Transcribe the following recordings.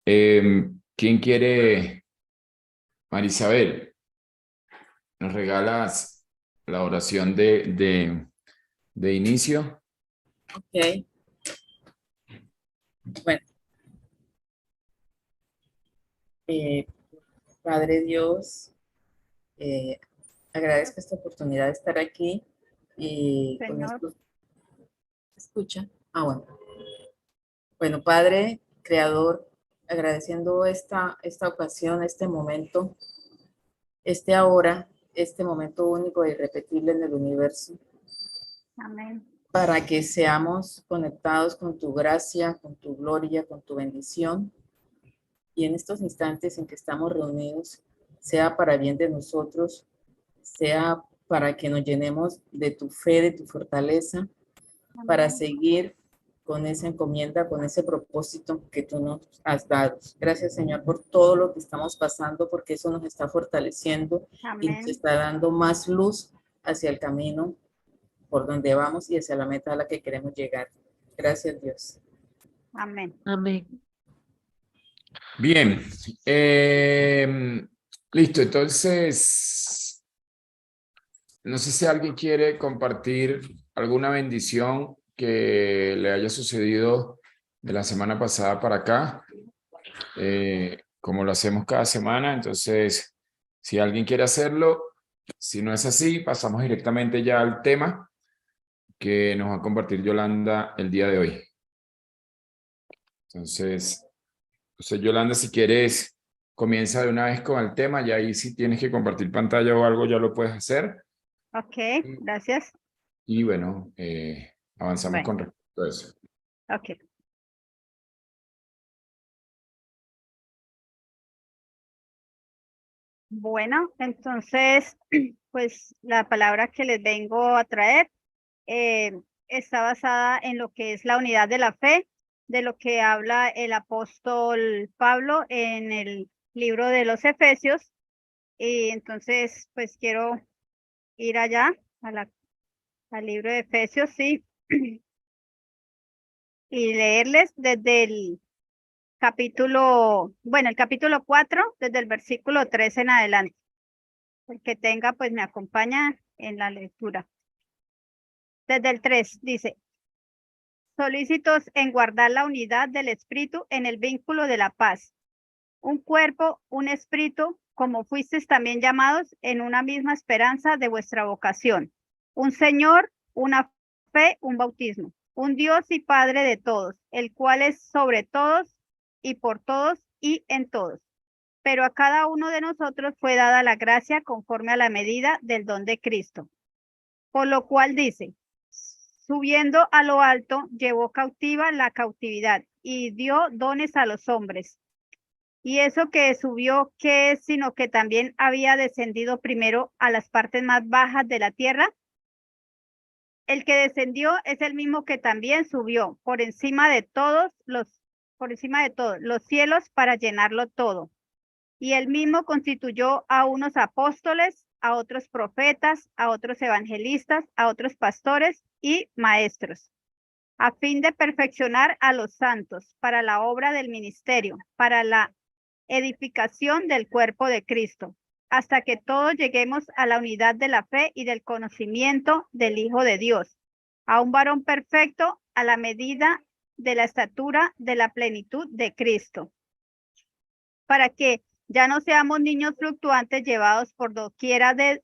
¿Quién quiere, Marisabel? ¿Nos regalas la oración de inicio? Ok, bueno, eh, Padre Dios, eh, agradezco esta oportunidad de estar aquí y con Señor, esto, escucha. Bueno. Bueno, Padre, Creador, agradeciendo esta ocasión, este momento, este ahora, este momento único e irrepetible en el universo, amén. para que seamos conectados con tu gracia, con tu gloria, con tu bendición. Y en estos instantes en que estamos reunidos, sea para bien de nosotros, sea para que nos llenemos de tu fe, de tu fortaleza, para Amén. seguir con esa encomienda, con ese propósito que tú nos has dado. Gracias, Señor, por todo lo que estamos pasando, porque eso nos está fortaleciendo y nos Amén. está dando más luz hacia el camino por donde vamos y hacia la meta a la que queremos llegar. Gracias, Dios. Amén. Amén. Bien. Listo, entonces, no sé si alguien quiere compartir alguna bendición que le haya sucedido de la semana pasada para acá, como lo hacemos cada semana. Entonces, si alguien quiere hacerlo, si no es así, pasamos directamente ya al tema que nos va a compartir Yolanda el día de hoy. Entonces, Yolanda, si quieres, comienza de una vez con el tema, y ahí si tienes que compartir pantalla o algo, ya lo puedes hacer. Ok, gracias. Y bueno, avanzamos Bueno, con respecto a eso. ok. Bueno, entonces, pues la palabra que les vengo a traer está basada en lo que es la unidad de la fe, de lo que habla el apóstol Pablo en el libro de los Efesios. Y entonces, pues quiero ir allá al libro de Efesios, sí, y leerles desde el el capítulo 4, desde el versículo 3 en adelante. El que tenga, pues me acompaña en la lectura. Desde el 3 dice, solícitos en guardar la unidad del espíritu en el vínculo de la paz. Un cuerpo, un espíritu, como fuisteis también llamados en una misma esperanza de vuestra vocación. Un Señor, una fe, un bautismo. Un Dios y Padre de todos, el cual es sobre todos y por todos y en todos. Pero a cada uno de nosotros fue dada la gracia conforme a la medida del don de Cristo. Por lo cual dice, subiendo a lo alto, llevó cautiva la cautividad y dio dones a los hombres. Y eso que subió, ¿qué es? Sino que también había descendido primero a las partes más bajas de la tierra. El que descendió es el mismo que también subió por encima de todos los cielos para llenarlo todo. Y él mismo constituyó a unos apóstoles, a otros profetas, a otros evangelistas, a otros pastores y maestros, a fin de perfeccionar a los santos para la obra del ministerio, para la edificación del cuerpo de Cristo, hasta que todos lleguemos a la unidad de la fe y del conocimiento del Hijo de Dios, a un varón perfecto a la medida de la estatura de la plenitud de Cristo, para que ya no seamos niños fluctuantes llevados por doquiera de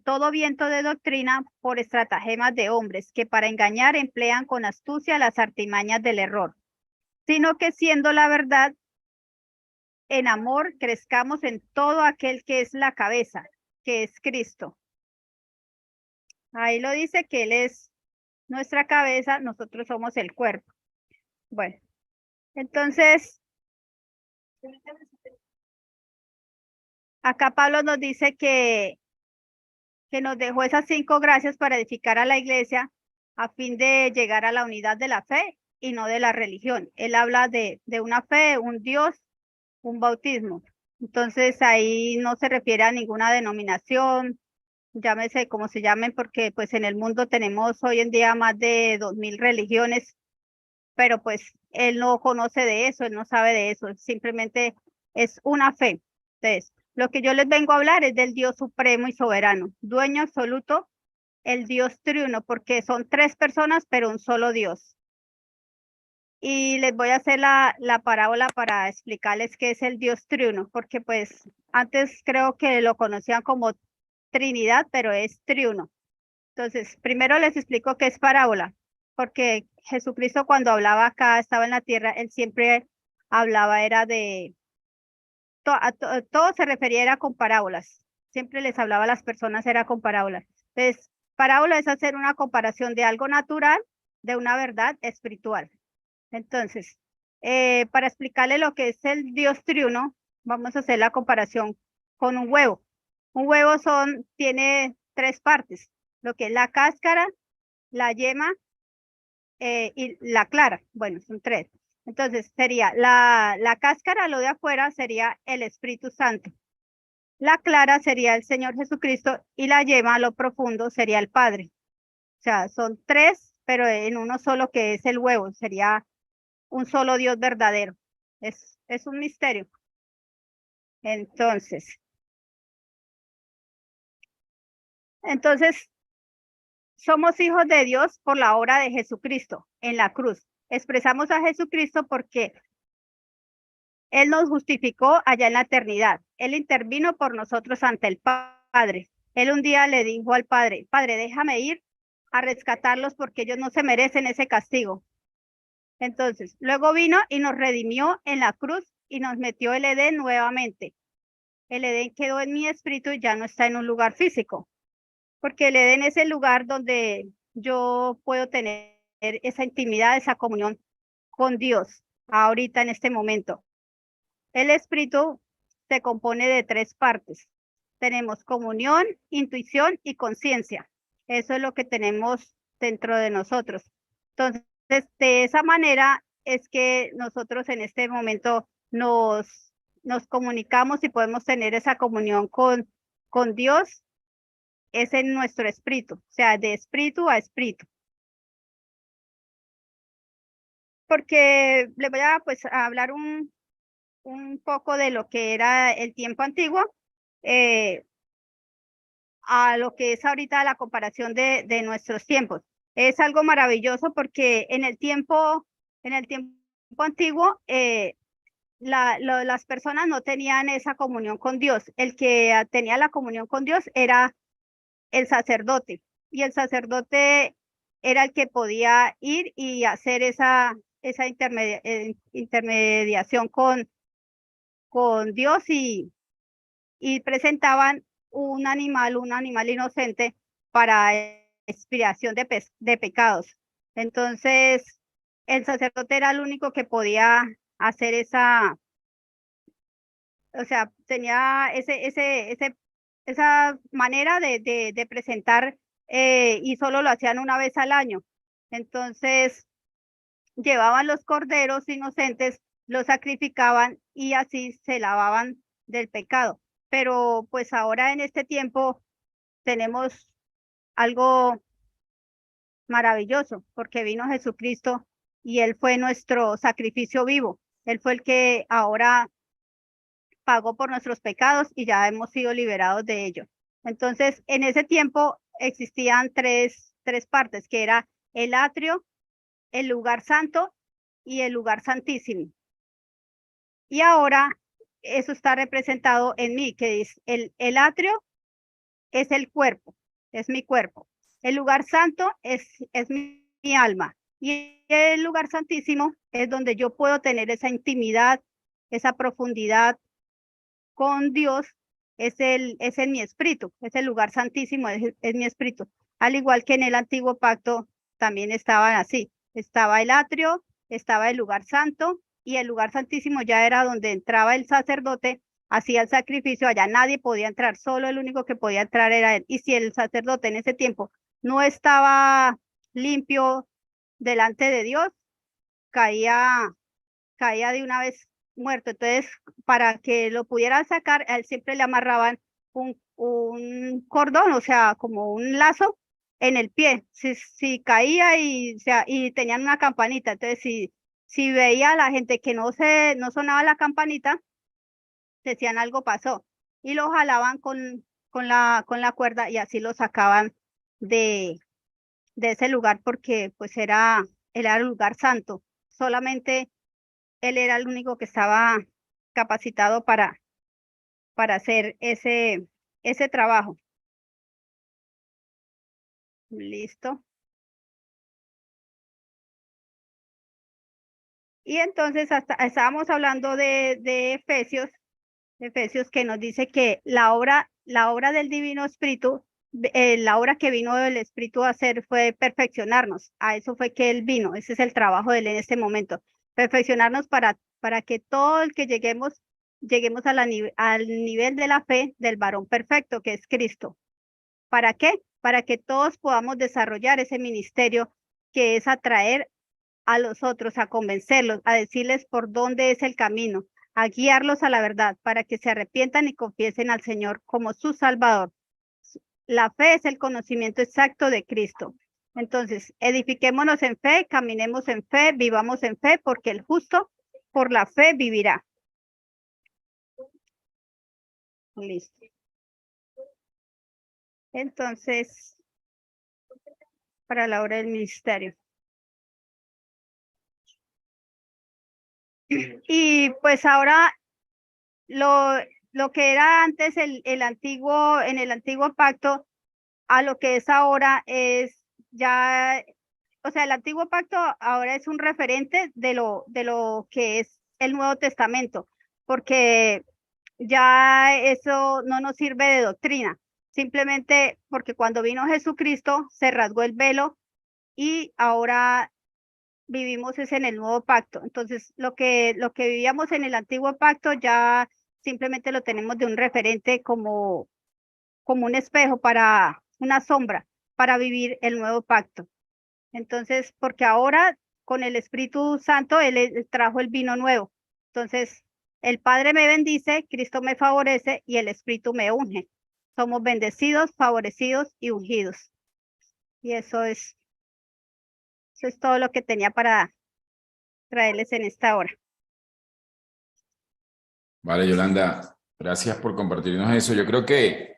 todo viento de doctrina por estratagemas de hombres que para engañar emplean con astucia las artimañas del error, sino que siendo la verdad en amor crezcamos en todo aquel que es la cabeza, que es Cristo. Ahí lo dice que Él es nuestra cabeza, nosotros somos el cuerpo. Bueno, entonces, acá Pablo nos dice que nos dejó esas 5 gracias para edificar a la iglesia a fin de llegar a la unidad de la fe y no de la religión. Él habla de una fe, un Dios, un bautismo. Entonces ahí no se refiere a ninguna denominación, llámese como se llamen, porque pues en el mundo tenemos hoy en día más de 2000 religiones, pero pues él no conoce de eso, él no sabe de eso, simplemente es una fe. Entonces, lo que yo les vengo a hablar es del Dios supremo y soberano, dueño absoluto, el Dios triuno, porque son tres personas, pero un solo Dios. Y les voy a hacer la parábola para explicarles qué es el Dios triuno, porque pues antes creo que lo conocían como Trinidad, pero es triuno. Entonces, primero les explico qué es parábola, porque Jesucristo cuando hablaba acá, estaba en la tierra, él siempre hablaba, era de, todo se refería era con parábolas. Siempre les hablaba a las personas, era con parábolas. Entonces, parábola es hacer una comparación de algo natural, de una verdad espiritual. Entonces, para explicarle lo que es el Dios triuno, vamos a hacer la comparación con un huevo. Un huevo tiene tres partes, lo que es la cáscara, la yema y la clara. Bueno, son tres. Entonces, sería la cáscara, lo de afuera, sería el Espíritu Santo. La clara sería el Señor Jesucristo y la yema, lo profundo, sería el Padre. O sea, son tres, pero en uno solo que es el huevo, sería un solo Dios verdadero. Es un misterio. Entonces, somos hijos de Dios por la obra de Jesucristo en la cruz. Expresamos a Jesucristo porque Él nos justificó allá en la eternidad. Él intervino por nosotros ante el Padre. Él un día le dijo al Padre, Padre, déjame ir a rescatarlos porque ellos no se merecen ese castigo. Entonces, luego vino y nos redimió en la cruz y nos metió el Edén nuevamente. El Edén quedó en mi espíritu y ya no está en un lugar físico, porque el Edén es el lugar donde yo puedo tener esa intimidad, esa comunión con Dios, ahorita en este momento. El espíritu se compone de tres partes. Tenemos comunión, intuición y conciencia. Eso es lo que tenemos dentro de nosotros. Entonces, de esa manera es que nosotros en este momento nos comunicamos y podemos tener esa comunión con Dios, es en nuestro espíritu, o sea, de espíritu a espíritu. Porque le voy a pues a hablar un poco de lo que era el tiempo antiguo, a lo que es ahorita la comparación de nuestros tiempos. Es algo maravilloso porque en el tiempo antiguo, las personas no tenían esa comunión con Dios. El que tenía la comunión con Dios era el sacerdote, y el sacerdote era el que podía ir y hacer esa intermediación con Dios y presentaban un animal inocente para expiación de pecados. Entonces, el sacerdote era el único que podía hacer o sea, tenía esa manera de presentar y solo lo hacían una vez al año. Entonces, llevaban los corderos inocentes, los sacrificaban y así se lavaban del pecado. Pero pues ahora en este tiempo tenemos algo maravilloso porque vino Jesucristo y Él fue nuestro sacrificio vivo. Él fue el que ahora pagó por nuestros pecados y ya hemos sido liberados de ellos. Entonces, en ese tiempo existían tres partes, que era el atrio, el lugar santo y el lugar santísimo. Y ahora eso está representado en mí, que es el atrio es el cuerpo, es mi cuerpo. El lugar santo es mi alma. Y el lugar santísimo es donde yo puedo tener esa intimidad, esa profundidad con Dios, es en mi espíritu, es el lugar santísimo, es mi espíritu. Al igual que en el antiguo pacto también estaban así. Estaba el atrio, estaba el lugar santo y el lugar santísimo ya era donde entraba el sacerdote, hacía el sacrificio, allá nadie podía entrar, solo el único que podía entrar era él. Y si el sacerdote en ese tiempo no estaba limpio delante de Dios, caía de una vez muerto. Entonces, para que lo pudieran sacar, a él siempre le amarraban un cordón, o sea, como un lazo en el pie. Si caía y tenían una campanita, entonces si veía a la gente que no sonaba la campanita, decían algo pasó y lo jalaban con la cuerda y así lo sacaban de, de ese lugar porque pues él era el lugar santo. Solamente él era el único que estaba capacitado para hacer ese trabajo. Listo. Y entonces estábamos hablando de Efesios que nos dice que la obra del Divino Espíritu, la obra que vino del Espíritu a hacer fue perfeccionarnos. A eso fue que Él vino. Ese es el trabajo de Él en este momento. Perfeccionarnos para que todo el que lleguemos al nivel de la fe del varón perfecto, que es Cristo. ¿Para qué? Para que todos podamos desarrollar ese ministerio que es atraer a los otros, a convencerlos, a decirles por dónde es el camino, a guiarlos a la verdad, para que se arrepientan y confiesen al Señor como su Salvador. La fe es el conocimiento exacto de Cristo. Entonces, edifiquémonos en fe, caminemos en fe, vivamos en fe, porque el justo por la fe vivirá. Listo. Entonces, para la hora del ministerio. Y pues ahora lo que era antes en el antiguo pacto a lo que es ahora es ya, o sea, el antiguo pacto ahora es un referente de lo que es el Nuevo Testamento, porque ya eso no nos sirve de doctrina, simplemente porque cuando vino Jesucristo se rasgó el velo y ahora vivimos es en el nuevo pacto. Entonces, lo que vivíamos en el antiguo pacto ya simplemente lo tenemos de un referente como un espejo para una sombra para vivir el nuevo pacto. Entonces, porque ahora con el Espíritu Santo él trajo el vino nuevo. Entonces, el Padre me bendice, Cristo me favorece y el Espíritu me unge. Somos bendecidos, favorecidos y ungidos. Y eso es todo lo que tenía para traerles en esta hora. Vale, Yolanda, gracias por compartirnos eso. Yo creo que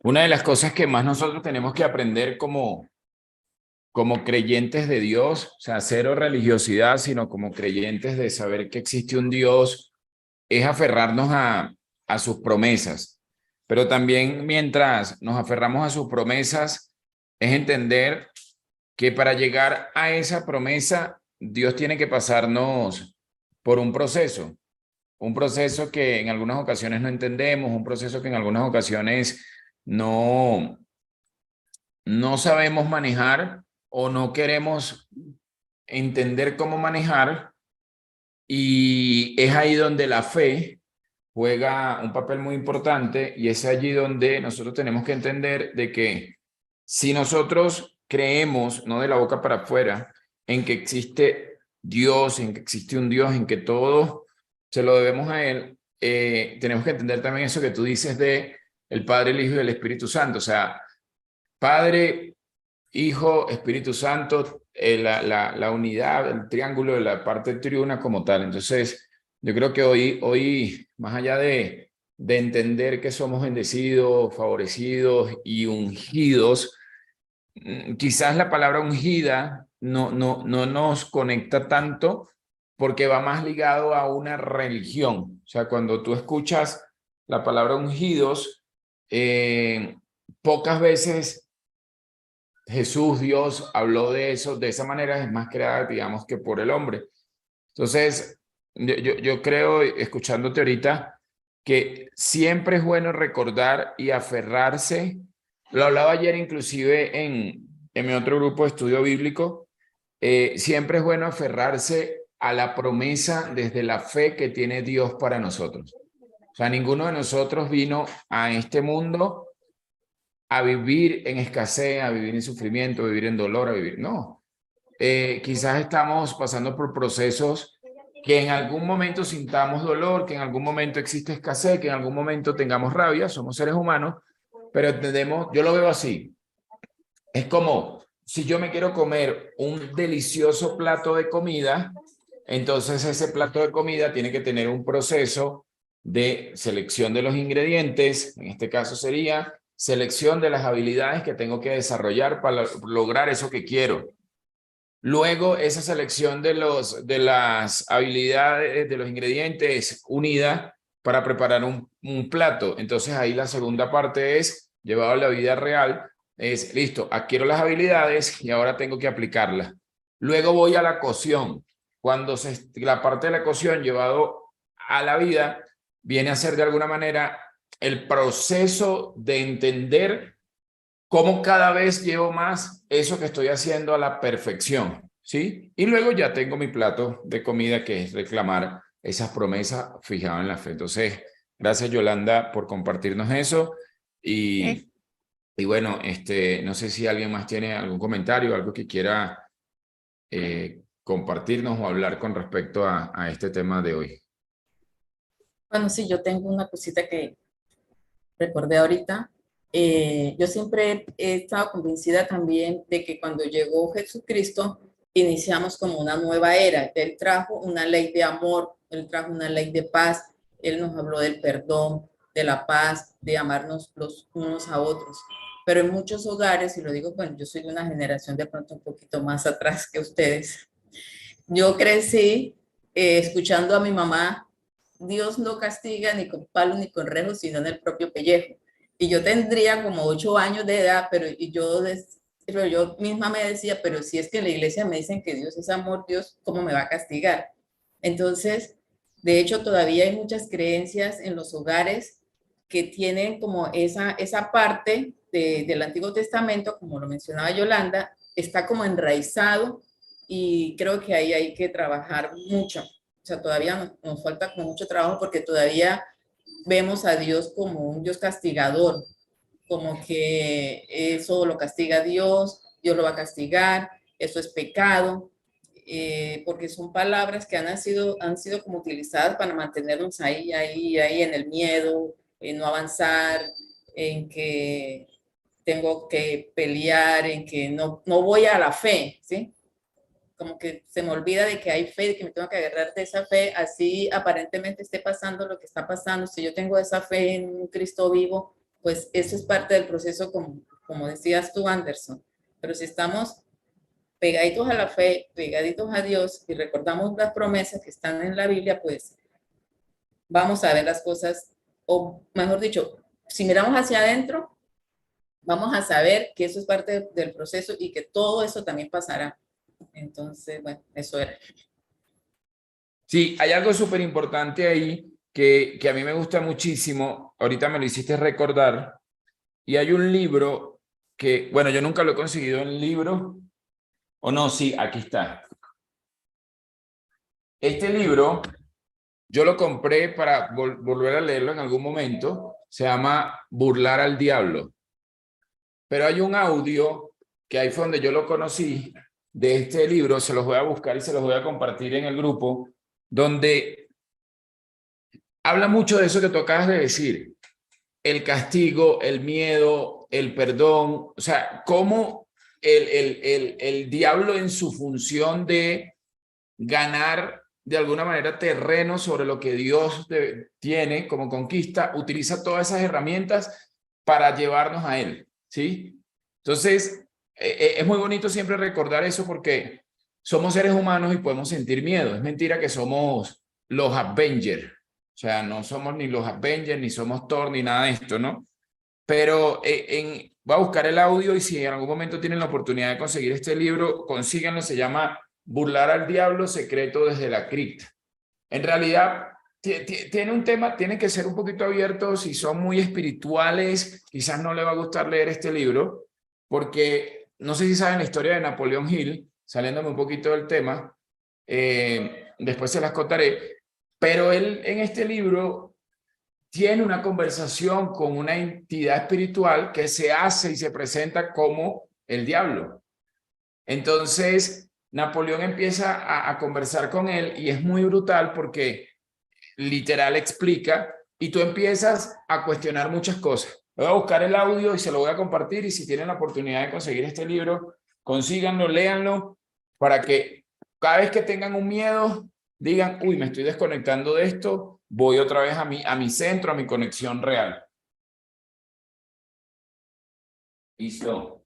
una de las cosas que más nosotros tenemos que aprender como creyentes de Dios, o sea, cero religiosidad, sino como creyentes de saber que existe un Dios, es aferrarnos a sus promesas. Pero también mientras nos aferramos a sus promesas, es entender que para llegar a esa promesa, Dios tiene que pasarnos por un proceso que en algunas ocasiones no entendemos, un proceso que en algunas ocasiones no sabemos manejar o no queremos entender cómo manejar, y es ahí donde la fe juega un papel muy importante, y es allí donde nosotros tenemos que entender de que si nosotros creemos, no de la boca para afuera, en que existe Dios, en que existe un Dios, en que todo se lo debemos a Él, tenemos que entender también eso que tú dices de el Padre, el Hijo y el Espíritu Santo. O sea, Padre, Hijo, Espíritu Santo, la unidad, el triángulo de la parte triuna como tal. Entonces, yo creo que hoy más allá de entender que somos bendecidos, favorecidos y ungidos, quizás la palabra ungida no nos conecta tanto porque va más ligado a una religión. O sea, cuando tú escuchas la palabra ungidos, pocas veces Jesús, Dios, habló de eso, de esa manera es más creada, digamos, que por el hombre. Entonces, yo creo, escuchándote ahorita, que siempre es bueno recordar y aferrarse. Lo hablaba ayer inclusive en mi otro grupo de estudio bíblico. Siempre es bueno aferrarse a la promesa desde la fe que tiene Dios para nosotros. O sea, ninguno de nosotros vino a este mundo a vivir en escasez, a vivir en sufrimiento, a vivir en dolor, a vivir. No. Quizás estamos pasando por procesos que en algún momento sintamos dolor, que en algún momento existe escasez, que en algún momento tengamos rabia, somos seres humanos, pero entendemos, yo lo veo así. Es como si yo me quiero comer un delicioso plato de comida entonces ese plato de comida tiene que tener un proceso de selección de los ingredientes, en este caso sería selección de las habilidades que tengo que desarrollar para lograr eso que quiero. Luego, esa selección de las habilidades, de los ingredientes unida para preparar un plato. Entonces, ahí la segunda parte es, llevado a la vida real, es, listo, adquiero las habilidades y ahora tengo que aplicarlas. Luego voy a la cocción. Cuando la parte de la cocción llevado a la vida, viene a ser de alguna manera el proceso de entender cómo cada vez llevo más eso que estoy haciendo a la perfección, ¿sí? Y luego ya tengo mi plato de comida, que es reclamar esas promesas fijadas en la fe. Entonces, gracias Yolanda por compartirnos eso. Y bueno, no sé si alguien más tiene algún comentario, algo que quiera compartirnos o hablar con respecto a este tema de hoy. Bueno, sí, yo tengo una cosita que recordé ahorita. Yo siempre he estado convencida también de que cuando llegó Jesucristo, iniciamos como una nueva era. Él trajo una ley de amor, Él trajo una ley de paz, Él nos habló del perdón, de la paz, de amarnos los unos a otros. Pero en muchos hogares, y lo digo, bueno, yo soy de una generación de pronto un poquito más atrás que ustedes, yo crecí escuchando a mi mamá: Dios no castiga ni con palo ni con rejo, sino en el propio pellejo. Y yo tendría como 8 años de edad, pero yo misma me decía, pero si es que en la iglesia me dicen que Dios es amor, Dios, ¿cómo me va a castigar? Entonces, de hecho, todavía hay muchas creencias en los hogares que tienen como esa parte del Antiguo Testamento, como lo mencionaba Yolanda, está como enraizado, y creo que ahí hay que trabajar mucho. O sea, todavía nos falta como mucho trabajo, porque todavía vemos a Dios como un Dios castigador, como que eso lo castiga Dios, Dios lo va a castigar, eso es pecado, porque son palabras que han sido como utilizadas para mantenernos ahí en el miedo, en no avanzar, en que tengo que pelear, en que no voy a la fe, ¿sí? Como que se me olvida de que hay fe, de que me tengo que agarrar de esa fe, así aparentemente esté pasando lo que está pasando. Si yo tengo esa fe en un Cristo vivo, pues eso es parte del proceso, como decías tú, Anderson. Pero si estamos pegaditos a la fe, pegaditos a Dios, y recordamos las promesas que están en la Biblia, pues vamos a ver las cosas, o mejor dicho, si miramos hacia adentro, vamos a saber que eso es parte del proceso y que todo eso también pasará. Entonces, bueno, eso era. Sí, hay algo súper importante ahí que a mí me gusta muchísimo. Ahorita me lo hiciste recordar. Y hay un libro que, bueno, yo nunca lo he conseguido en libro. O no, sí, aquí está. Este libro yo lo compré para volver a leerlo en algún momento. Se llama Burlar al Diablo. Pero hay un audio que ahí fue donde yo lo conocí de este libro. Se los voy a buscar y se los voy a compartir en el grupo, donde habla mucho de eso que tú acabas de decir. El castigo, el miedo, el perdón. O sea, cómo el diablo, en su función de ganar de alguna manera terreno sobre lo que Dios tiene como conquista, utiliza todas esas herramientas para llevarnos a él, ¿sí? Entonces, es muy bonito siempre recordar eso, porque somos seres humanos y podemos sentir miedo. Es mentira que somos los Avengers. O sea, no somos ni los Avengers, ni somos Thor, ni nada de esto, ¿no? Pero voy a buscar el audio, y si en algún momento tienen la oportunidad de conseguir este libro, consíganlo. Se llama Burlar al Diablo, secreto desde la cripta. En realidad, tiene un tema, tienen que ser un poquito abiertos. Si son muy espirituales, quizás no les va a gustar leer este libro, porque no sé si saben la historia de Napoleón Hill, saliéndome un poquito del tema, después se las contaré, pero él en este libro tiene una conversación con una entidad espiritual que se hace y se presenta como el diablo. Entonces, Napoleón empieza a conversar con él, y es muy brutal porque literal explica, y tú empiezas a cuestionar muchas cosas. Voy a buscar el audio y se lo voy a compartir, y si tienen la oportunidad de conseguir este libro, consíganlo, léanlo, para que cada vez que tengan un miedo, digan, uy, me estoy desconectando de esto, voy otra vez a mi centro, a mi conexión real. Listo.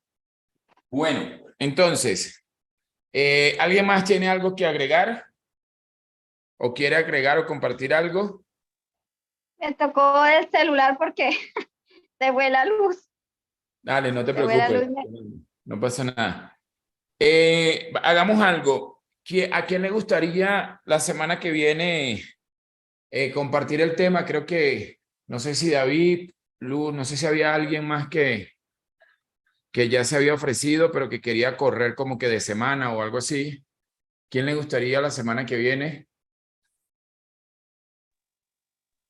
Bueno, entonces, ¿alguien más tiene algo que agregar? ¿O quiere agregar o compartir algo? Me tocó el celular porque se fue la luz. Dale, no te Se fue la preocupes. luz. No pasa nada. Hagamos algo. ¿A quién le gustaría la semana que viene compartir el tema? Creo que, no sé si David, Luz, no sé si había alguien más que ya se había ofrecido, pero que quería correr como que de semana o algo así. ¿Quién le gustaría la semana que viene?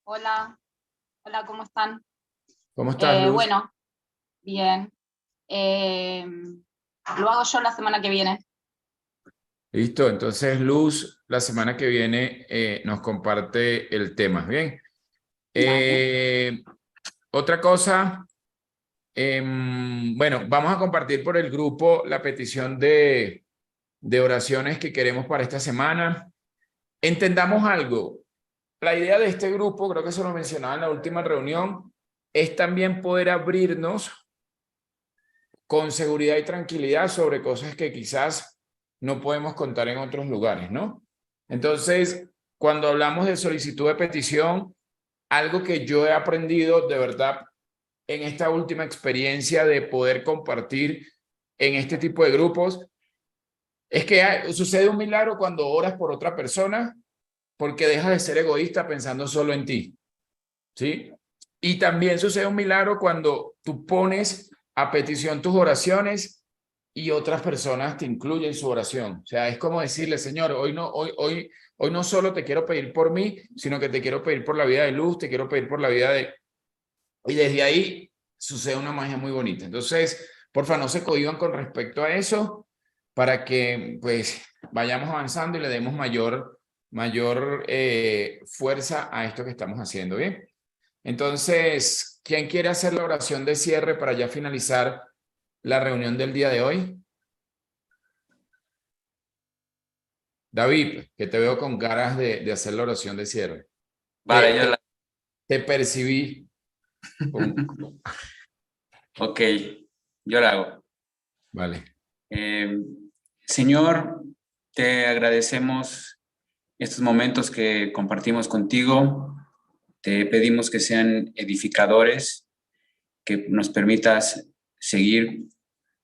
Hola, hola, ¿cómo están? ¿Cómo estás, Luz? Bueno, bien. Lo hago yo la semana que viene. Listo, entonces Luz la semana que viene nos comparte el tema. Bien. Otra cosa, bueno, vamos a compartir por el grupo la petición de oraciones que queremos para esta semana. Entendamos algo. La idea de este grupo, creo que se lo mencionaba en la última reunión, es también poder abrirnos con seguridad y tranquilidad sobre cosas que quizás no podemos contar en otros lugares, ¿no? Entonces, cuando hablamos de solicitud de petición, algo que yo he aprendido de verdad en esta última experiencia de poder compartir en este tipo de grupos, es que sucede un milagro cuando oras por otra persona porque dejas de ser egoísta pensando solo en ti, ¿sí? Y también sucede un milagro cuando tú pones a petición tus oraciones y otras personas te incluyen en su oración. O sea, es como decirle, Señor, hoy no solo te quiero pedir por mí, sino que te quiero pedir por la vida de Luz, te quiero pedir por la vida de... Y desde ahí sucede una magia muy bonita. Entonces, porfa, no se cohíban con respecto a eso para que pues vayamos avanzando y le demos mayor fuerza a esto que estamos haciendo, ¿bien? Entonces, ¿quién quiere hacer la oración de cierre para ya finalizar la reunión del día de hoy? David, que te veo con ganas de hacer la oración de cierre. Vale, yo la... Te percibí. Ok, yo la hago. Vale. Señor, te agradecemos estos momentos que compartimos contigo. Te pedimos que sean edificadores, que nos permitas seguir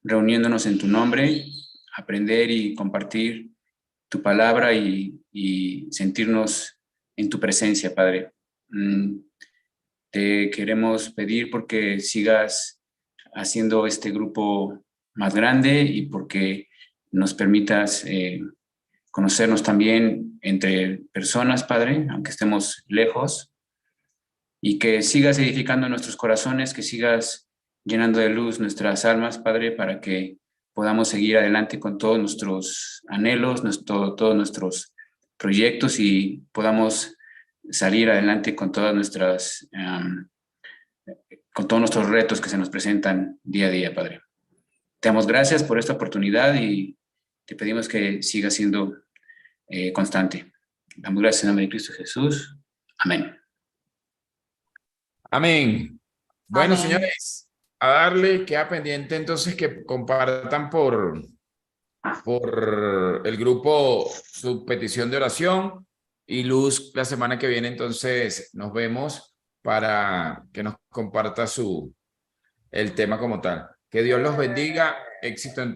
reuniéndonos en tu nombre, aprender y compartir tu palabra y sentirnos en tu presencia, Padre. Te queremos pedir porque sigas haciendo este grupo más grande y porque nos permitas conocernos también entre personas, Padre, aunque estemos lejos, y que sigas edificando nuestros corazones, que sigas llenando de luz nuestras almas, Padre, para que podamos seguir adelante con todos nuestros anhelos, todos nuestros proyectos y podamos salir adelante con todas nuestras, con todos nuestros retos que se nos presentan día a día, Padre. Te damos gracias por esta oportunidad y te pedimos que siga siendo constante. Damos gracias en nombre de Cristo Jesús. Amén. Amén. Bueno, Amén. señores, a darle, queda pendiente entonces que compartan por el grupo su petición de oración y Luz la semana que viene entonces nos vemos para que nos comparta el tema como tal. Que Dios los bendiga, éxito en todo.